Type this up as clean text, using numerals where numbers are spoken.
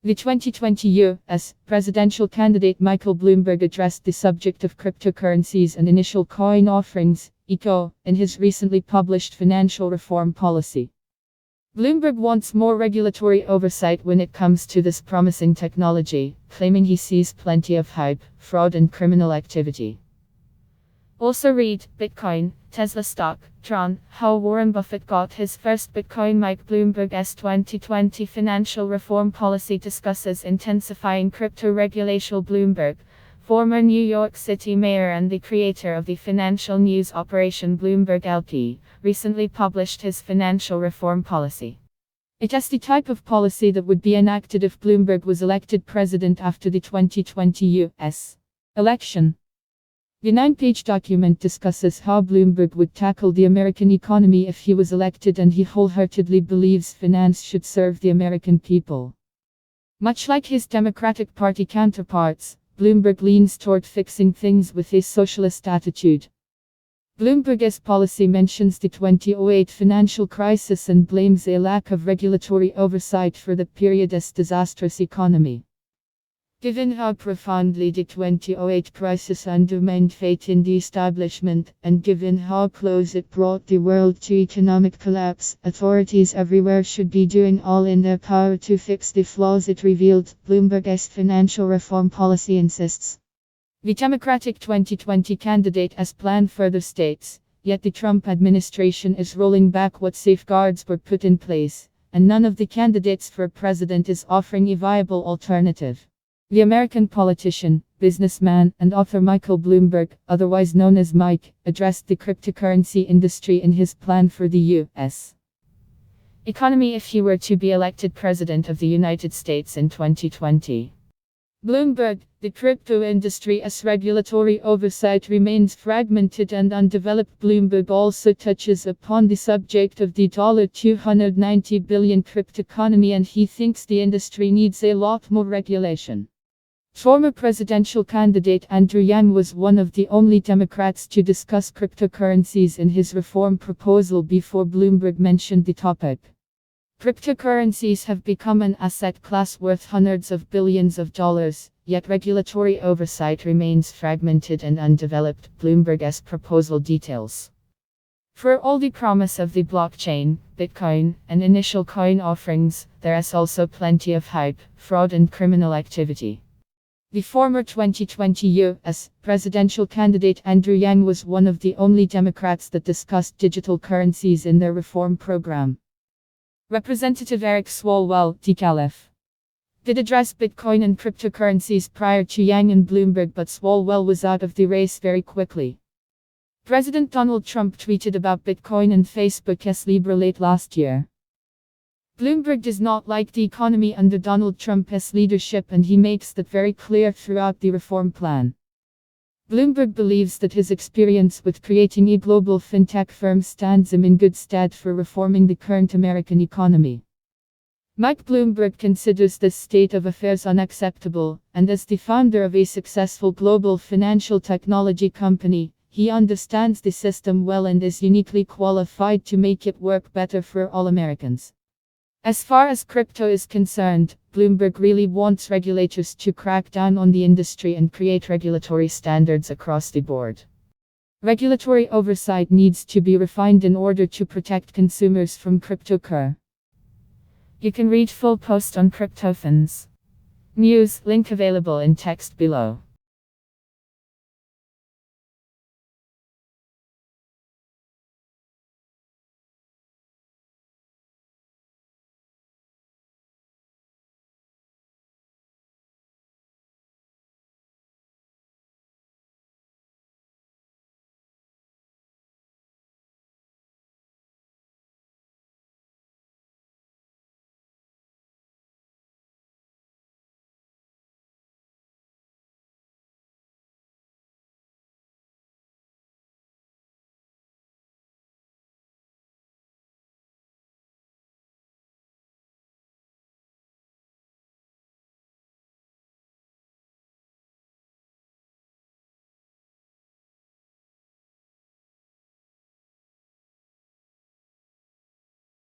The 2020 U.S. presidential candidate Michael Bloomberg addressed the subject of cryptocurrencies and initial coin offerings, (ICO), in his recently published financial reform policy. Bloomberg wants more regulatory oversight when it comes to this promising technology, claiming he sees plenty of hype, fraud, and criminal activity. Also read, Bitcoin, Tesla stock, Tron, how Warren Buffett got his first Bitcoin. Mike Bloomberg's 2020 financial reform policy discusses intensifying crypto regulation. Bloomberg, former New York City mayor and the creator of the financial news operation Bloomberg LP, recently published his financial reform policy. It is the type of policy that would be enacted if Bloomberg was elected president after the 2020 U.S. election. The 9-page document discusses how Bloomberg would tackle the American economy if he was elected, and he wholeheartedly believes finance should serve the American people. Much like his Democratic Party counterparts, Bloomberg leans toward fixing things with a socialist attitude. Bloomberg's policy mentions the 2008 financial crisis and blames a lack of regulatory oversight for the period's disastrous economy. Given how profoundly the 2008 crisis undermined faith in the establishment, and given how close it brought the world to economic collapse, authorities everywhere should be doing all in their power to fix the flaws it revealed, Bloomberg's financial reform policy insists. The Democratic 2020 candidate has planned further states, yet the Trump administration is rolling back what safeguards were put in place, and none of the candidates for president is offering a viable alternative. The American politician, businessman, and author Michael Bloomberg, otherwise known as Mike, addressed the cryptocurrency industry in his plan for the U.S. economy if he were to be elected president of the United States in 2020. Bloomberg, the crypto industry's regulatory oversight remains fragmented and undeveloped. Bloomberg also touches upon the subject of the $290 billion cryptoeconomy, and he thinks the industry needs a lot more regulation. Former presidential candidate Andrew Yang was one of the only Democrats to discuss cryptocurrencies in his reform proposal before Bloomberg mentioned the topic. Cryptocurrencies have become an asset class worth hundreds of billions of dollars, yet regulatory oversight remains fragmented and undeveloped, Bloomberg's proposal details. For all the promise of the blockchain, Bitcoin, and initial coin offerings, there is also plenty of hype, fraud, and criminal activity. The former 2020 U.S. presidential candidate Andrew Yang was one of the only Democrats that discussed digital currencies in their reform program. Representative Eric Swalwell, DCALF, did address Bitcoin and cryptocurrencies prior to Yang and Bloomberg, but Swalwell was out of the race very quickly. President Donald Trump tweeted about Bitcoin and Facebook's Libra late last year. Bloomberg does not like the economy under Donald Trump's leadership, and he makes that very clear throughout the reform plan. Bloomberg believes that his experience with creating a global fintech firm stands him in good stead for reforming the current American economy. Mike Bloomberg considers this state of affairs unacceptable, and as the founder of a successful global financial technology company, he understands the system well and is uniquely qualified to make it work better for all Americans. As far as crypto is concerned, Bloomberg really wants regulators to crack down on the industry and create regulatory standards across the board. Regulatory oversight needs to be refined in order to protect consumers from cryptocurrency. You can read full post on CryptoFans News, link available in text below.